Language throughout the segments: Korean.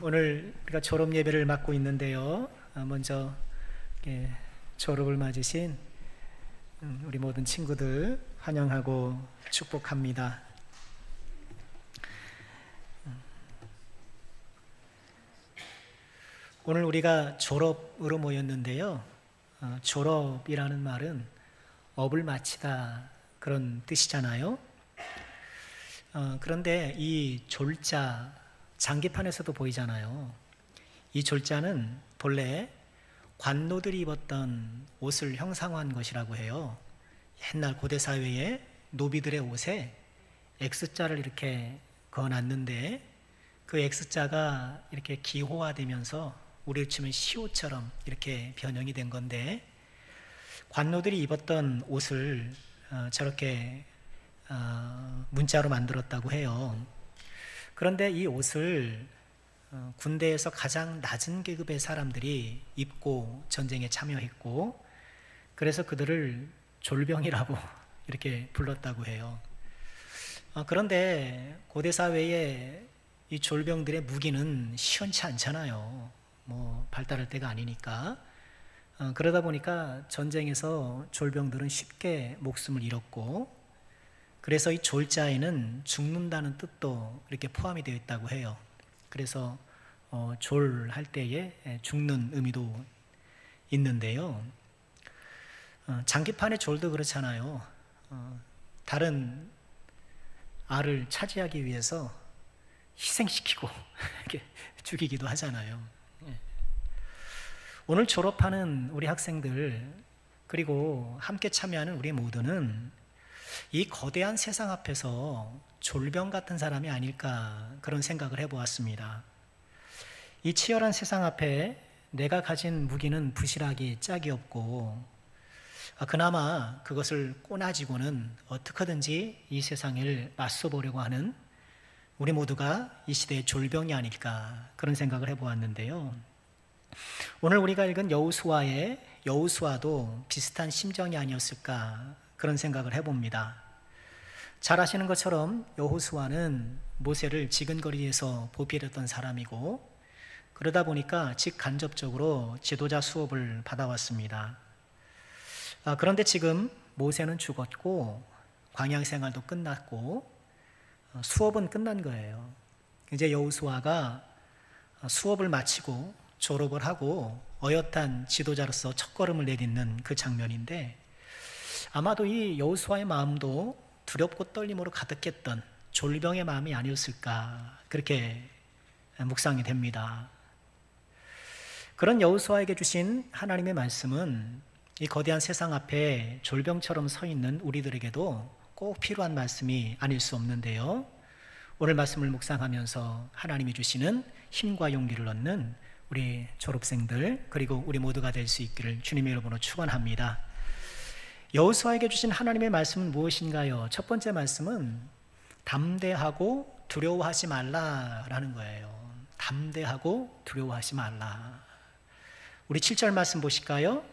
오늘 우리가 졸업 예배를 맡고 있는데요. 먼저 졸업을 맞으신 우리 모든 친구들 환영하고 축복합니다. 오늘 우리가 졸업으로 모였는데요. 졸업이라는 말은 업을 마치다 그런 뜻이잖아요. 그런데 이 졸자 장기판에서도 보이잖아요. 이 졸자는 본래 관노들이 입었던 옷을 형상화한 것이라고 해요. 옛날 고대 사회에 노비들의 옷에 X자를 이렇게 그어놨는데 그 X자가 이렇게 기호화되면서 우리로 치면 시옷처럼 이렇게 변형이 된 건데, 관노들이 입었던 옷을 저렇게 문자로 만들었다고 해요. 그런데 이 옷을 군대에서 가장 낮은 계급의 사람들이 입고 전쟁에 참여했고, 그래서 그들을 졸병이라고 이렇게 불렀다고 해요. 그런데 고대 사회에 이 졸병들의 무기는 시원치 않잖아요. 발달할 때가 아니니까. 그러다 보니까 전쟁에서 졸병들은 쉽게 목숨을 잃었고, 그래서 이 졸자에는 죽는다는 뜻도 이렇게 포함이 되어 있다고 해요. 그래서 졸할 때에 죽는 의미도 있는데요. 장기판의 졸도 그렇잖아요. 다른 알을 차지하기 위해서 희생시키고 이렇게 죽이기도 하잖아요. 오늘 졸업하는 우리 학생들, 그리고 함께 참여하는 우리 모두는 이 거대한 세상 앞에서 졸병 같은 사람이 아닐까, 그런 생각을 해보았습니다. 이 치열한 세상 앞에 내가 가진 무기는 부실하기 짝이 없고, 그나마 그것을 꼬나지고는 어떻게든지 이 세상을 맞서보려고 하는 우리 모두가 이 시대의 졸병이 아닐까, 그런 생각을 해보았는데요. 오늘 우리가 읽은 여호수아도 비슷한 심정이 아니었을까, 그런 생각을 해봅니다. 잘 아시는 것처럼 여호수아는 모세를 지근거리에서 보필했던 사람이고, 그러다 보니까 직간접적으로 지도자 수업을 받아왔습니다. 그런데 지금 모세는 죽었고 광야 생활도 끝났고 수업은 끝난 거예요. 이제 여호수아가 수업을 마치고 졸업을 하고 어엿한 지도자로서 첫걸음을 내딛는 그 장면인데, 아마도 이 여호수아의 마음도 두렵고 떨림으로 가득했던 졸병의 마음이 아니었을까, 그렇게 묵상이 됩니다. 그런 여호수아에게 주신 하나님의 말씀은 이 거대한 세상 앞에 졸병처럼 서 있는 우리들에게도 꼭 필요한 말씀이 아닐 수 없는데요. 오늘 말씀을 묵상하면서 하나님이 주시는 힘과 용기를 얻는 우리 졸업생들, 그리고 우리 모두가 될 수 있기를 주님의 이름으로 축원합니다. 여호수아에게 주신 하나님의 말씀은 무엇인가요? 첫 번째 말씀은 담대하고 두려워하지 말라라는 거예요. 담대하고 두려워하지 말라. 우리 7절 말씀 보실까요?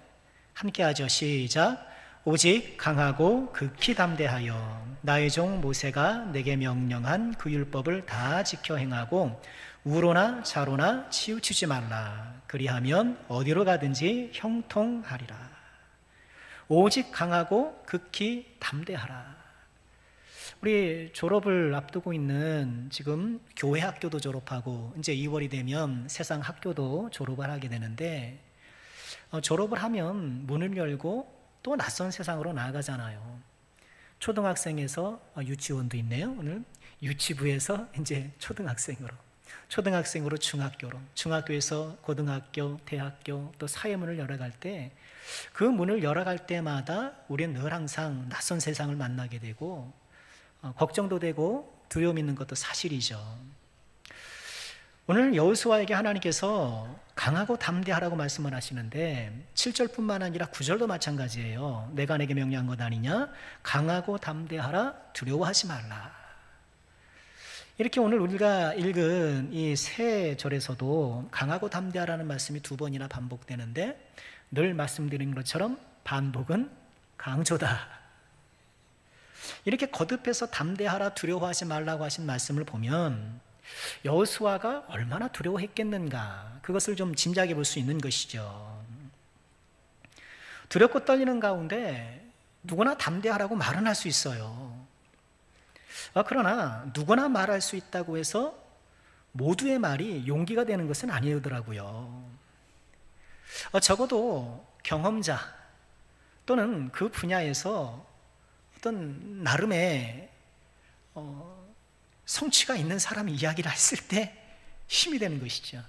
함께 하죠. 시작. 오직 강하고 극히 담대하여 나의 종 모세가 내게 명령한 그 율법을 다 지켜 행하고 우로나 좌로나 치우치지 말라. 그리하면 어디로 가든지 형통하리라. 오직 강하고 극히 담대하라. 우리 졸업을 앞두고 있는 지금 교회 학교도 졸업하고 이제 2월이 되면 세상 학교도 졸업을 하게 되는데, 졸업을 하면 문을 열고 또 낯선 세상으로 나아가잖아요. 초등학생에서 유치원도 있네요. 오늘 유치부에서 이제 초등학생으로 중학교로, 중학교에서 고등학교, 대학교, 또 사회문을 열어갈 때, 그 문을 열어갈 때마다 우리는 늘 항상 낯선 세상을 만나게 되고 걱정도 되고 두려움 있는 것도 사실이죠. 오늘 여호수아에게 하나님께서 강하고 담대하라고 말씀을 하시는데 7절뿐만 아니라 9절도 마찬가지예요. 내가 내게 명령한 것 아니냐? 강하고 담대하라, 두려워하지 말라. 이렇게 오늘 우리가 읽은 이 세 절에서도 강하고 담대하라는 말씀이 2번이나 반복되는데, 늘 말씀드린 것처럼 반복은 강조다. 이렇게 거듭해서 담대하라, 두려워하지 말라고 하신 말씀을 보면 여호수아가 얼마나 두려워했겠는가, 그것을 좀 짐작해 볼 수 있는 것이죠. 두렵고 떨리는 가운데 누구나 담대하라고 말은 할 수 있어요. 그러나 누구나 말할 수 있다고 해서 모두의 말이 용기가 되는 것은 아니더라고요. 적어도 경험자 또는 그 분야에서 어떤 나름의 성취가 있는 사람이 이야기를 했을 때 힘이 되는 것이죠.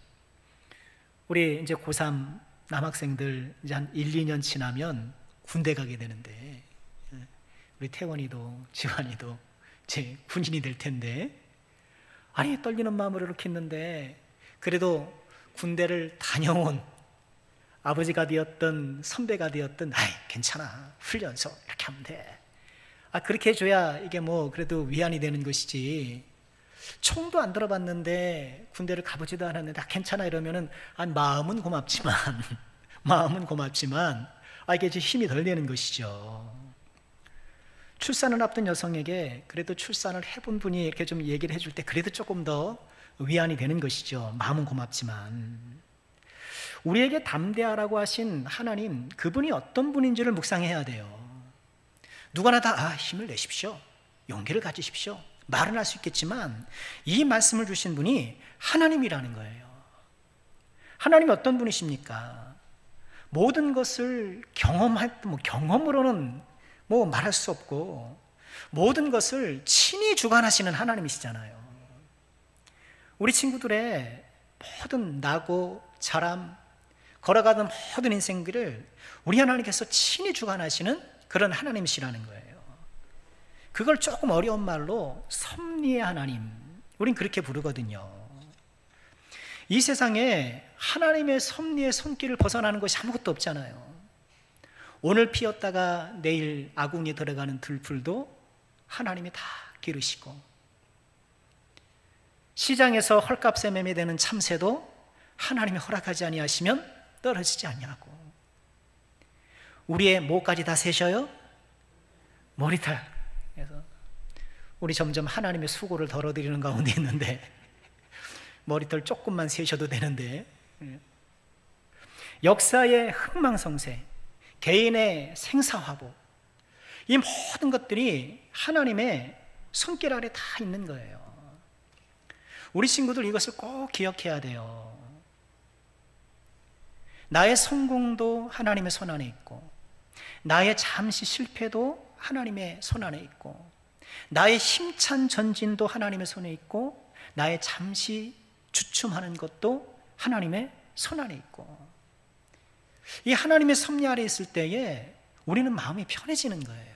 우리 이제 고3 남학생들 이제 한 1, 2년 지나면 군대 가게 되는데, 우리 태원이도 지환이도 이제 군인이 될 텐데, 아니 떨리는 마음으로 이렇게 했는데, 그래도 군대를 다녀온 아버지가 되었던 선배가 되었던, 아이 괜찮아, 훈련소 이렇게 하면 돼, 그렇게 해줘야 이게 뭐 그래도 위안이 되는 것이지, 총도 안 들어봤는데 군대를 가보지도 않았는데 괜찮아 이러면은 마음은 고맙지만 마음은 고맙지만 이게 이제 힘이 덜 되는 것이죠. 출산을 앞둔 여성에게 그래도 출산을 해본 분이 이렇게 좀 얘기를 해줄 때 그래도 조금 더 위안이 되는 것이죠. 마음은 고맙지만. 우리에게 담대하라고 하신 하나님, 그분이 어떤 분인지를 묵상해야 돼요. 누구나 다 힘을 내십시오, 용기를 가지십시오, 말은 할 수 있겠지만 이 말씀을 주신 분이 하나님이라는 거예요. 하나님이 어떤 분이십니까? 모든 것을 경험으로는 말할 수 없고, 모든 것을 친히 주관하시는 하나님이시잖아요. 우리 친구들의 모든 나고 자람, 걸어가던 모든 인생들을 우리 하나님께서 친히 주관하시는 그런 하나님이시라는 거예요. 그걸 조금 어려운 말로 섭리의 하나님, 우린 그렇게 부르거든요. 이 세상에 하나님의 섭리의 손길을 벗어나는 것이 아무것도 없잖아요. 오늘 피었다가 내일 아궁이 들어가는 들풀도 하나님이 다 기르시고, 시장에서 헐값에 매매되는 참새도 하나님이 허락하지 아니하시면 떨어지지 아니하고, 우리의 목까지 다 세셔요? 머리털. 그래서 우리 점점 하나님의 수고를 덜어드리는 가운데 있는데, 머리털 조금만 세셔도 되는데, 역사의 흥망성쇠, 개인의 생사화복, 이 모든 것들이 하나님의 손길 아래 다 있는 거예요. 우리 친구들 이것을 꼭 기억해야 돼요. 나의 성공도 하나님의 손 안에 있고, 나의 잠시 실패도 하나님의 손 안에 있고, 나의 힘찬 전진도 하나님의 손에 있고, 나의 잠시 주춤하는 것도 하나님의 손 안에 있고, 이 하나님의 섭리 아래 있을 때에 우리는 마음이 편해지는 거예요.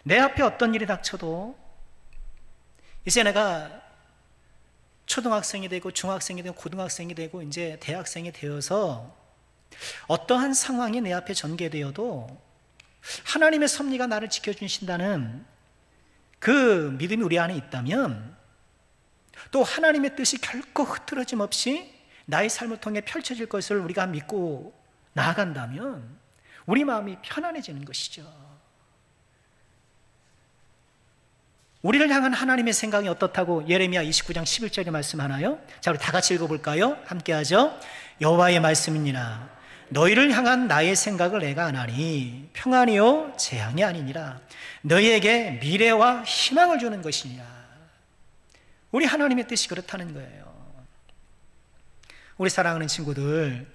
내 앞에 어떤 일이 닥쳐도 이제 내가 초등학생이 되고 중학생이 되고 고등학생이 되고 이제 대학생이 되어서 어떠한 상황이 내 앞에 전개되어도 하나님의 섭리가 나를 지켜주신다는 그 믿음이 우리 안에 있다면, 또 하나님의 뜻이 결코 흐트러짐 없이 나의 삶을 통해 펼쳐질 것을 우리가 믿고 나아간다면 우리 마음이 편안해지는 것이죠. 우리를 향한 하나님의 생각이 어떻다고 예레미야 29장 11절에 말씀하나요? 자, 우리 다 같이 읽어볼까요? 함께 하죠. 여호와의 말씀이니라. 너희를 향한 나의 생각을 내가 아나니 평안이요 재앙이 아니니라. 너희에게 미래와 희망을 주는 것이니라. 우리 하나님의 뜻이 그렇다는 거예요. 우리 사랑하는 친구들,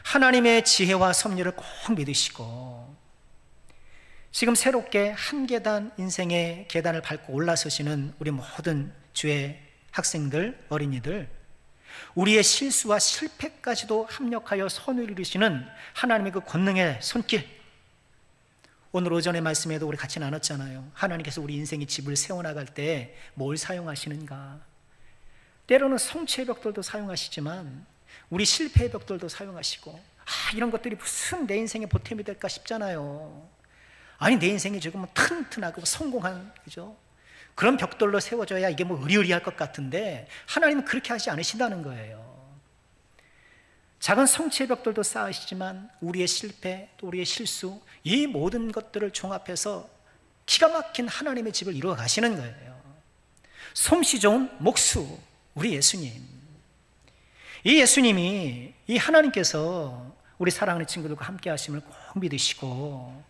하나님의 지혜와 섭리를 꼭 믿으시고, 지금 새롭게 한 계단, 인생의 계단을 밟고 올라서시는 우리 모든 주의 학생들, 어린이들, 우리의 실수와 실패까지도 합력하여 선을 이루시는 하나님의 그 권능의 손길, 오늘 오전의 말씀에도 우리 같이 나눴잖아요. 하나님께서 우리 인생의 집을 세워나갈 때 뭘 사용하시는가? 때로는 성취의 벽돌도 사용하시지만 우리 실패의 벽돌도 사용하시고, 이런 것들이 무슨 내 인생의 보탬이 될까 싶잖아요. 아니, 내 인생이 지금 뭐 튼튼하고 성공한, 그죠? 그런 벽돌로 세워져야 이게 뭐 의리의리할 것 같은데 하나님은 그렇게 하지 않으신다는 거예요. 작은 성취의 벽돌도 쌓으시지만 우리의 실패, 또 우리의 실수, 이 모든 것들을 종합해서 기가 막힌 하나님의 집을 이루어 가시는 거예요. 솜씨 좋은 목수, 우리 예수님. 이 예수님이, 이 하나님께서 우리 사랑하는 친구들과 함께 하심을 꼭 믿으시고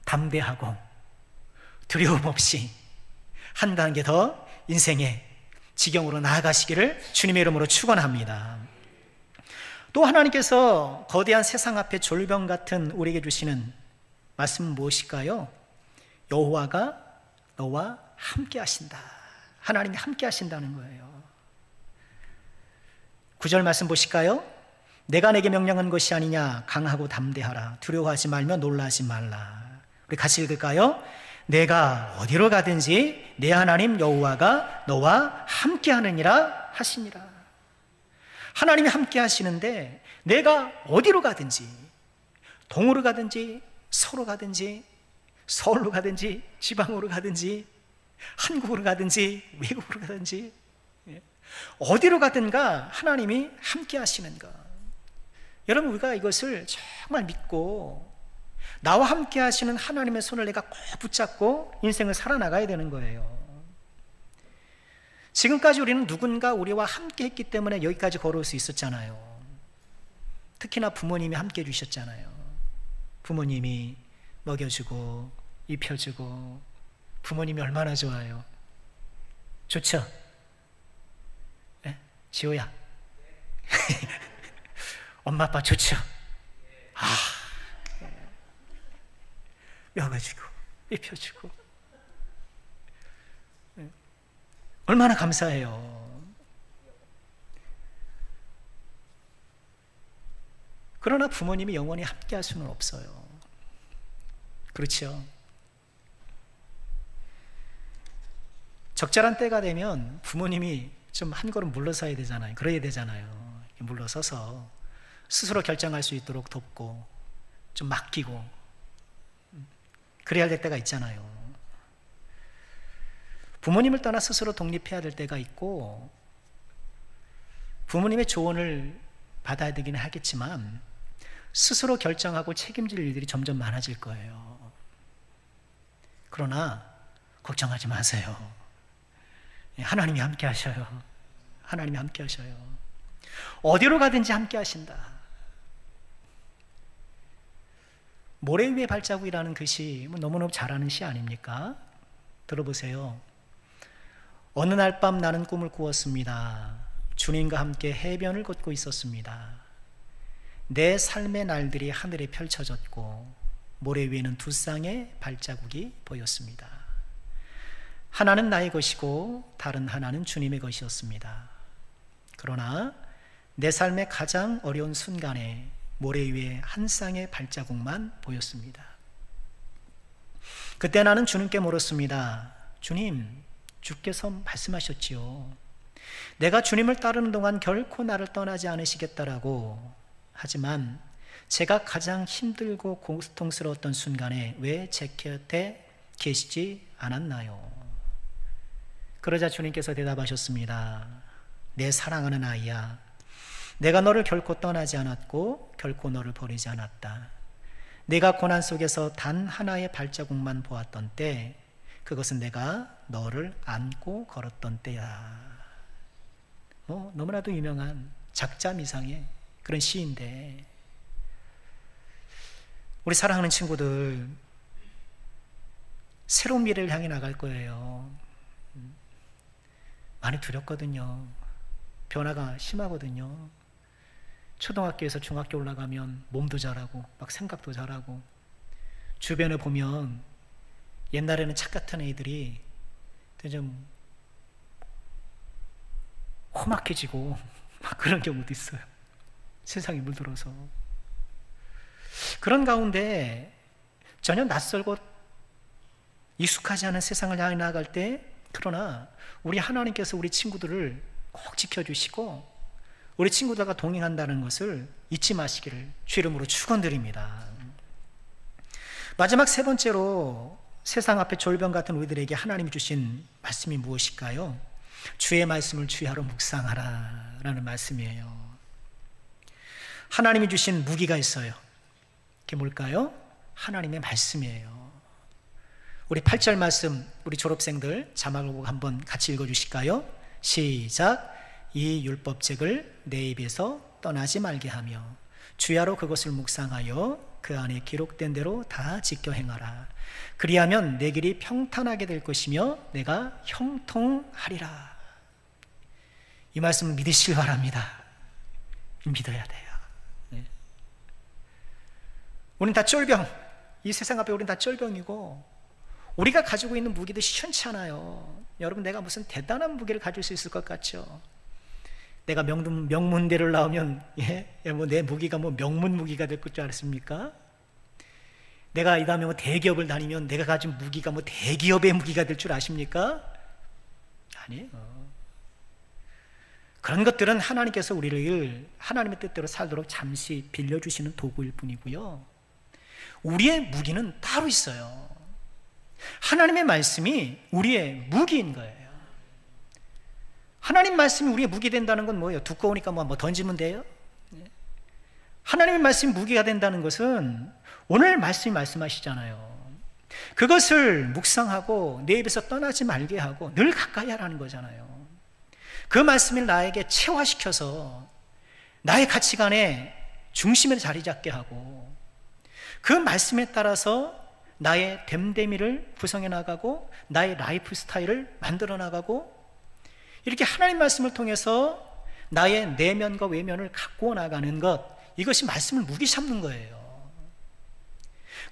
담대하고 두려움 없이 한 단계 더 인생의 지경으로 나아가시기를 주님의 이름으로 축원합니다. 또 하나님께서 거대한 세상 앞에 졸병 같은 우리에게 주시는 말씀은 무엇일까요? 여호와가 너와 함께 하신다. 하나님이 함께 하신다는 거예요. 9절 말씀 보실까요? 내가 내게 명령한 것이 아니냐. 강하고 담대하라. 두려워하지 말며 놀라지 말라. 우리 같이 읽을까요? 내가 어디로 가든지 내 하나님 여호와가 너와 함께 하느니라 하시니라. 하나님이 함께 하시는데 내가 어디로 가든지, 동으로 가든지 서로 가든지 서울로 가든지 지방으로 가든지 한국으로 가든지 외국으로 가든지 어디로 가든가 하나님이 함께 하시는 것. 여러분, 우리가 이것을 정말 믿고 나와 함께 하시는 하나님의 손을 내가 꼭 붙잡고 인생을 살아나가야 되는 거예요. 지금까지 우리는 누군가 우리와 함께 했기 때문에 여기까지 걸어올 수 있었잖아요. 특히나 부모님이 함께 해주셨잖아요. 부모님이 먹여주고 입혀주고, 부모님이 얼마나 좋아요. 좋죠? 네? 지호야 엄마 아빠 좋죠? 먹여주고 입혀주고 얼마나 감사해요. 그러나 부모님이 영원히 함께 할 수는 없어요. 그렇죠? 적절한 때가 되면 부모님이 좀 한 걸음 물러서야 되잖아요. 그래야 되잖아요. 물러서서 스스로 결정할 수 있도록 돕고 좀 맡기고 그래야 될 때가 있잖아요. 부모님을 떠나 스스로 독립해야 될 때가 있고, 부모님의 조언을 받아야 되긴 하겠지만 스스로 결정하고 책임질 일들이 점점 많아질 거예요. 그러나 걱정하지 마세요. 하나님이 함께 하셔요. 하나님이 함께 하셔요. 어디로 가든지 함께 하신다. 모래 위의 발자국이라는 그 시 너무너무 잘 아는 시 아닙니까? 들어보세요. 어느 날 밤 나는 꿈을 꾸었습니다. 주님과 함께 해변을 걷고 있었습니다. 내 삶의 날들이 하늘에 펼쳐졌고 모래 위에는 두 쌍의 발자국이 보였습니다. 하나는 나의 것이고 다른 하나는 주님의 것이었습니다. 그러나 내 삶의 가장 어려운 순간에 모래 위에 한 쌍의 발자국만 보였습니다. 그때 나는 주님께 물었습니다. 주님, 주께서 말씀하셨지요. 내가 주님을 따르는 동안 결코 나를 떠나지 않으시겠다라고. 하지만 제가 가장 힘들고 고통스러웠던 순간에 왜 제 곁에 계시지 않았나요? 그러자 주님께서 대답하셨습니다. 내 사랑하는 아이야, 내가 너를 결코 떠나지 않았고 결코 너를 버리지 않았다. 내가 고난 속에서 단 하나의 발자국만 보았던 때, 그것은 내가 너를 안고 걸었던 때야. 너무나도 유명한 작자미상의 그런 시인데, 우리 사랑하는 친구들, 새로운 미래를 향해 나갈 거예요. 많이 두렵거든요. 변화가 심하거든요. 초등학교에서 중학교 올라가면 몸도 자라고 막 생각도 자라고, 주변에 보면 옛날에는 착 같은 애들이 좀 험악해지고 막 그런 경우도 있어요. 세상에 물들어서. 그런 가운데 전혀 낯설고 익숙하지 않은 세상을 향해 나아갈 때, 그러나 우리 하나님께서 우리 친구들을 꼭 지켜주시고 우리 친구들과 동행한다는 것을 잊지 마시기를 주 이름으로 축원드립니다. 마지막 세 번째로, 세상 앞에 졸병 같은 우리들에게 하나님이 주신 말씀이 무엇일까요? 주의 말씀을 주야로 묵상하라 라는 말씀이에요. 하나님이 주신 무기가 있어요. 그게 뭘까요? 하나님의 말씀이에요. 우리 8절 말씀 우리 졸업생들 자막을 보고 한번 같이 읽어주실까요? 시작. 이 율법책을 내 입에서 떠나지 말게 하며 주야로 그것을 묵상하여 그 안에 기록된 대로 다 지켜 행하라. 그리하면 내 길이 평탄하게 될 것이며 내가 형통하리라. 이 말씀을 믿으시길 바랍니다. 믿어야 돼요. 네. 우린 다 쫄병, 이 세상 앞에 우린 다 쫄병이고 우리가 가지고 있는 무기도 시원치 않아요. 여러분, 내가 무슨 대단한 무기를 가질 수 있을 것 같죠? 내가 명문대를 나오면 뭐 내 무기가 뭐 명문 무기가 될 줄 알았습니까? 내가 이 다음에 뭐 대기업을 다니면 내가 가진 무기가 뭐 대기업의 무기가 될 줄 아십니까? 아니에요. 그런 것들은 하나님께서 우리를 하나님의 뜻대로 살도록 잠시 빌려주시는 도구일 뿐이고요, 우리의 무기는 따로 있어요. 하나님의 말씀이 우리의 무기인 거예요. 하나님 말씀이 우리의 무기 된다는 건 뭐예요? 두꺼우니까 뭐 던지면 돼요? 하나님의 말씀이 무기가 된다는 것은 오늘 말씀이 말씀하시잖아요. 그것을 묵상하고 내 입에서 떠나지 말게 하고 늘 가까이 하라는 거잖아요. 그 말씀이 나에게 체화시켜서 나의 가치관의 중심에 자리 잡게 하고 그 말씀에 따라서 나의 됨됨이를 구성해 나가고 나의 라이프 스타일을 만들어 나가고 이렇게 하나님 말씀을 통해서 나의 내면과 외면을 가꾸어 나가는 것, 이것이 말씀을 무기 삼는 거예요.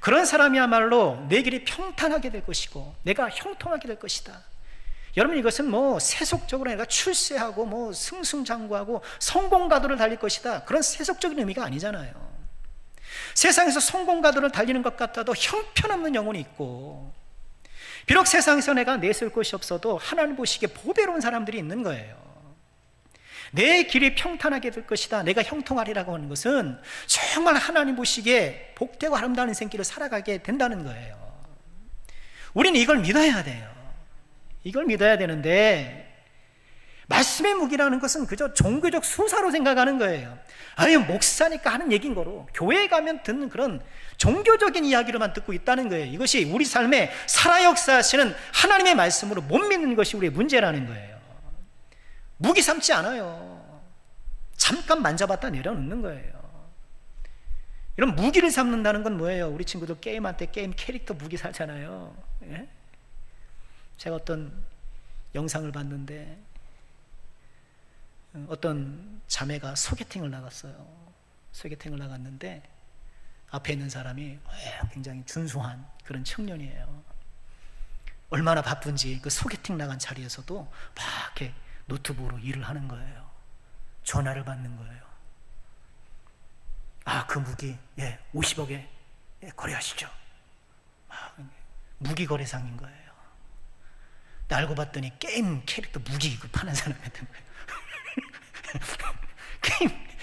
그런 사람이야말로 내 길이 평탄하게 될 것이고 내가 형통하게 될 것이다. 여러분, 이것은 뭐 세속적으로 내가 출세하고 뭐 승승장구하고 성공가도를 달릴 것이다, 그런 세속적인 의미가 아니잖아요. 세상에서 성공가도를 달리는 것 같아도 형편없는 영혼이 있고, 비록 세상에서 내가 내세울 것이 없어도 하나님 보시기에 보배로운 사람들이 있는 거예요. 내 길이 평탄하게 될 것이다, 내가 형통하리라고 하는 것은 정말 하나님 보시기에 복되고 아름다운 인생길을 살아가게 된다는 거예요. 우리는 이걸 믿어야 돼요. 이걸 믿어야 되는데, 말씀의 무기라는 것은 그저 종교적 수사로 생각하는 거예요. 아유, 목사니까 하는 얘기인 거로, 교회에 가면 듣는 그런 종교적인 이야기로만 듣고 있다는 거예요. 이것이 우리 삶에 살아 역사하시는 하나님의 말씀으로 못 믿는 것이 우리의 문제라는 거예요. 무기 삼지 않아요. 잠깐 만져봤다 내려놓는 거예요. 이런 무기를 삼는다는 건 뭐예요? 우리 친구들 게임할 때 게임 캐릭터 무기 사잖아요. 예? 제가 어떤 영상을 봤는데 어떤 자매가 소개팅을 나갔어요. 소개팅을 나갔는데 앞에 있는 사람이 굉장히 준수한 그런 청년이에요. 얼마나 바쁜지 그 소개팅 나간 자리에서도 막 이렇게 노트북으로 일을 하는 거예요. 전화를 받는 거예요. 아, 그 무기 50억에 거래하시죠. 무기 거래상인 거예요. 알고 봤더니 게임 캐릭터 무기 파는 사람이었던 거예요.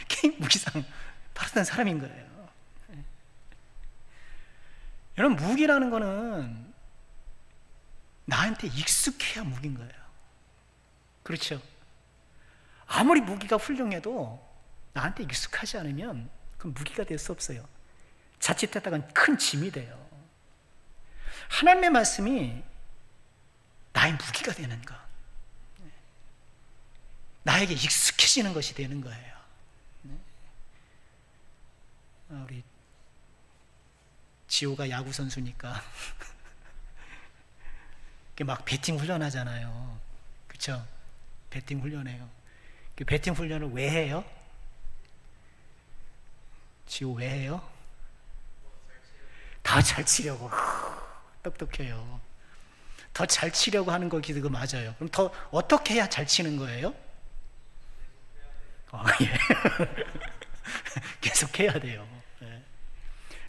게임 무기상 팔았던 사람인 거예요. 여러분, 무기라는 거는 나한테 익숙해야 무기인 거예요. 그렇죠? 아무리 무기가 훌륭해도 나한테 익숙하지 않으면 그 무기가 될 수 없어요. 자칫했다간 큰 짐이 돼요. 하나님의 말씀이 나의 무기가 되는 것, 나에게 익숙해지는 것이 되는 거예요. 우리 지호가 야구 선수니까 막 배팅 훈련하잖아요. 그렇죠? 배팅 훈련해요. 그 배팅 훈련을 왜 해요? 지호 왜 해요? 더 잘 치려고. 똑똑해요. 더 잘 치려고 하는 거 그거 맞아요. 그럼 더 어떻게 해야 잘 치는 거예요? 예. 계속 해야 돼요. 예.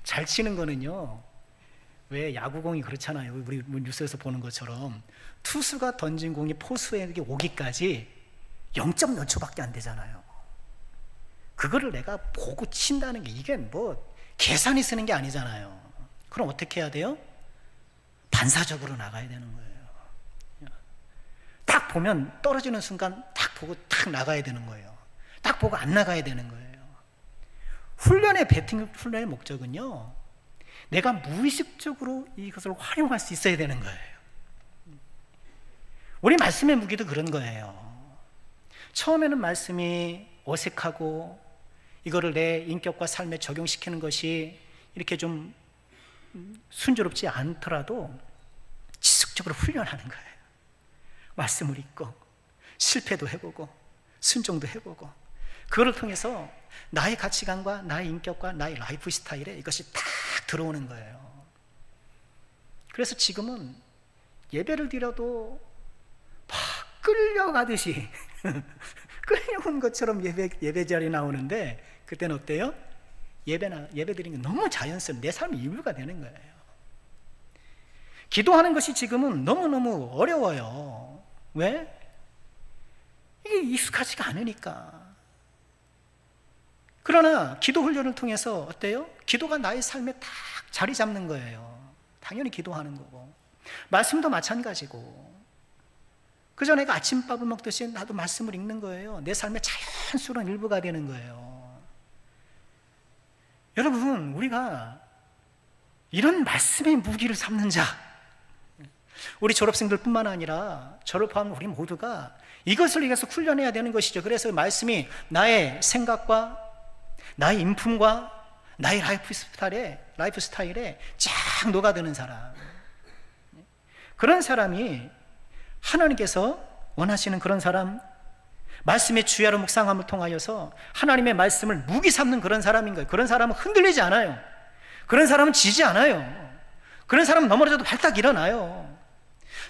잘 치는 거는요, 왜 야구공이 그렇잖아요. 우리 뉴스에서 보는 것처럼 투수가 던진 공이 포수에게 오기까지 0점 몇 초밖에 안 되잖아요. 그거를 내가 보고 친다는 게 이게 뭐 계산이 쓰는 게 아니잖아요. 그럼 어떻게 해야 돼요? 반사적으로 나가야 되는 거예요. 딱 보면 떨어지는 순간 딱 보고 딱 나가야 되는 거예요. 딱 보고 안 나가야 되는 거예요. 배팅 훈련의 목적은요, 내가 무의식적으로 이것을 활용할 수 있어야 되는 거예요. 우리 말씀의 무기도 그런 거예요. 처음에는 말씀이 어색하고 이거를 내 인격과 삶에 적용시키는 것이 이렇게 좀 순조롭지 않더라도 지속적으로 훈련하는 거예요. 말씀을 읽고 실패도 해보고 순종도 해보고 그거를 통해서 나의 가치관과 나의 인격과 나의 라이프 스타일에 이것이 딱 들어오는 거예요. 그래서 지금은 예배를 드려도 막 끌려가듯이 끌려온 것처럼 예배 자리에 나오는데, 그때는 어때요? 예배 드리는 게 너무 자연스러운 내 삶의 일부가 되는 거예요. 기도하는 것이 지금은 너무너무 어려워요. 왜? 이게 익숙하지가 않으니까. 그러나 기도 훈련을 통해서 어때요? 기도가 나의 삶에 딱 자리 잡는 거예요. 당연히 기도하는 거고, 말씀도 마찬가지고. 그저 내가 아침밥을 먹듯이 나도 말씀을 읽는 거예요. 내 삶의 자연스러운 일부가 되는 거예요. 여러분, 우리가 이런 말씀의 무기를 삼는 자, 우리 졸업생들 뿐만 아니라 저를 포함한 우리 모두가 이것을 위해서 훈련해야 되는 것이죠. 그래서 말씀이 나의 생각과 나의 인품과 나의 라이프 스타일에 쫙 녹아드는 사람, 그런 사람이 하나님께서 원하시는 그런 사람, 말씀의 주야로 묵상함을 통하여서 하나님의 말씀을 무기 삼는 그런 사람인 거예요. 그런 사람은 흔들리지 않아요. 그런 사람은 지지 않아요. 그런 사람은 넘어져도 발딱 일어나요.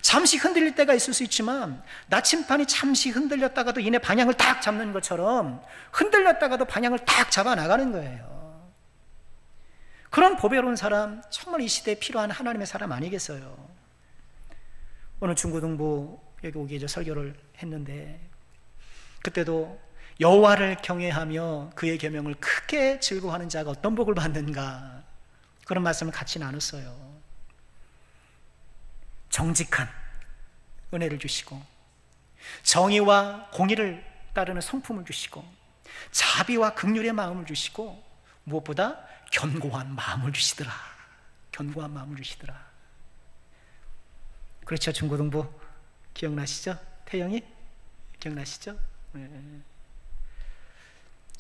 잠시 흔들릴 때가 있을 수 있지만 나침반이 잠시 흔들렸다가도 이내 방향을 딱 잡는 것처럼 흔들렸다가도 방향을 딱 잡아 나가는 거예요. 그런 보배로운 사람, 정말 이 시대에 필요한 하나님의 사람 아니겠어요? 오늘 중고등부 여기 오기 전에 설교를 했는데, 그때도 여호와를 경외하며 그의 계명을 크게 즐거워하는 자가 어떤 복을 받는가, 그런 말씀을 같이 나눴어요. 정직한 은혜를 주시고, 정의와 공의를 따르는 성품을 주시고, 자비와 긍휼의 마음을 주시고, 무엇보다 견고한 마음을 주시더라. 견고한 마음을 주시더라. 그렇죠? 중고등부 기억나시죠? 태영이? 기억나시죠? 네.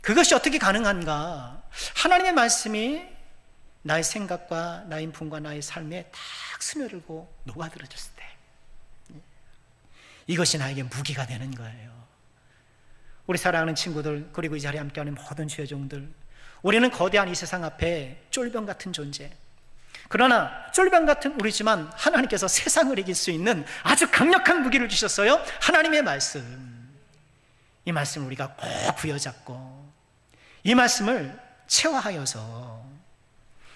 그것이 어떻게 가능한가? 하나님의 말씀이 나의 생각과 나의 인품과 나의 삶에 딱 스며들고 녹아들어졌을 때, 이것이 나에게 무기가 되는 거예요. 우리 사랑하는 친구들, 그리고 이 자리에 함께하는 모든 주의 종들, 우리는 거대한 이 세상 앞에 쫄병 같은 존재, 그러나 쫄병 같은 우리지만 하나님께서 세상을 이길 수 있는 아주 강력한 무기를 주셨어요. 하나님의 말씀. 이 말씀을 우리가 꼭 부여잡고 이 말씀을 체화하여서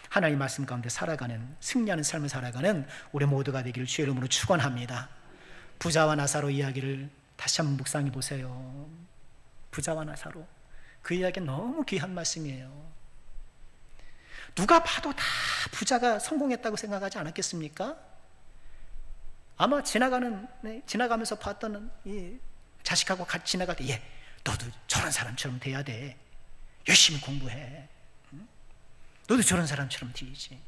하나님의 말씀 가운데 살아가는, 승리하는 삶을 살아가는 우리 모두가 되기를 주의 이름으로 축원합니다. 부자와 나사로 이야기를 다시 한번 묵상해 보세요. 부자와 나사로, 그 이야기는 너무 귀한 말씀이에요. 누가 봐도 다 부자가 성공했다고 생각하지 않았겠습니까? 아마 지나가면서 봤던 이 자식하고 같이 지나갈 때, 너도 저런 사람처럼 돼야 돼. 열심히 공부해. 너도 저런 사람처럼 되지.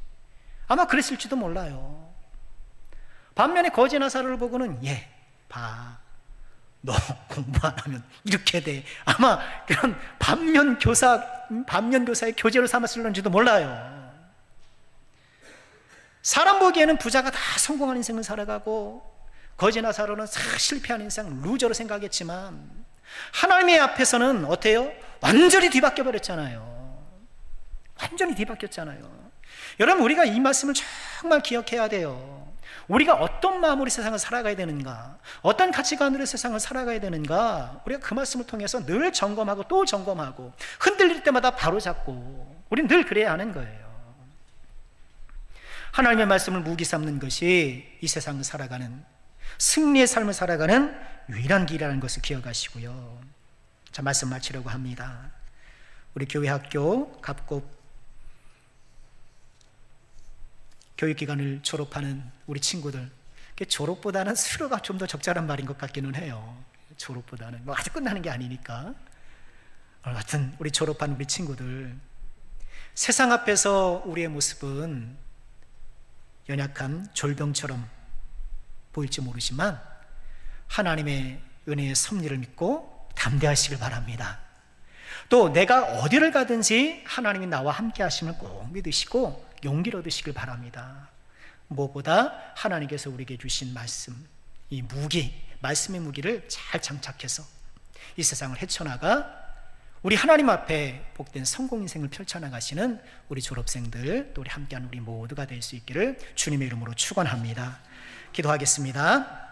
아마 그랬을지도 몰라요. 반면에 거지 나사로를 보고는, 봐, 너 공부 안 하면 이렇게 돼. 아마 그런 반면교사의 교재로 삼았을런지도 몰라요. 사람 보기에는 부자가 다 성공한 인생을 살아가고 거지 나사로는 실패한 인생, 루저로 생각했지만 하나님의 앞에서는 어때요? 완전히 뒤바뀌어 버렸잖아요. 완전히 뒤바뀌었잖아요. 여러분, 우리가 이 말씀을 정말 기억해야 돼요. 우리가 어떤 마음으로 세상을 살아가야 되는가, 어떤 가치관으로 세상을 살아가야 되는가, 우리가 그 말씀을 통해서 늘 점검하고 또 점검하고 흔들릴 때마다 바로잡고, 우리는 늘 그래야 하는 거예요. 하나님의 말씀을 무기 삼는 것이 이 세상을 살아가는, 승리의 삶을 살아가는 유일한 길이라는 것을 기억하시고요. 자, 말씀 마치려고 합니다. 우리 교회 학교 갑곡 교육기관을 졸업하는 우리 친구들, 졸업보다는 수료가 좀 더 적절한 말인 것 같기는 해요. 졸업보다는 아직 끝나는 게 아니니까. 하여튼 우리 졸업한 우리 친구들, 세상 앞에서 우리의 모습은 연약한 졸병처럼 보일지 모르지만 하나님의 은혜의 섭리를 믿고 담대하시길 바랍니다. 또 내가 어디를 가든지 하나님이 나와 함께 하심을 꼭 믿으시고 용기를 얻으시길 바랍니다. 무엇보다 하나님께서 우리에게 주신 말씀, 이 무기, 말씀의 무기를 잘 장착해서 이 세상을 헤쳐나가 우리 하나님 앞에 복된 성공 인생을 펼쳐나가시는 우리 졸업생들, 또 우리 함께하는 우리 모두가 될 수 있기를 주님의 이름으로 축원합니다. 기도하겠습니다.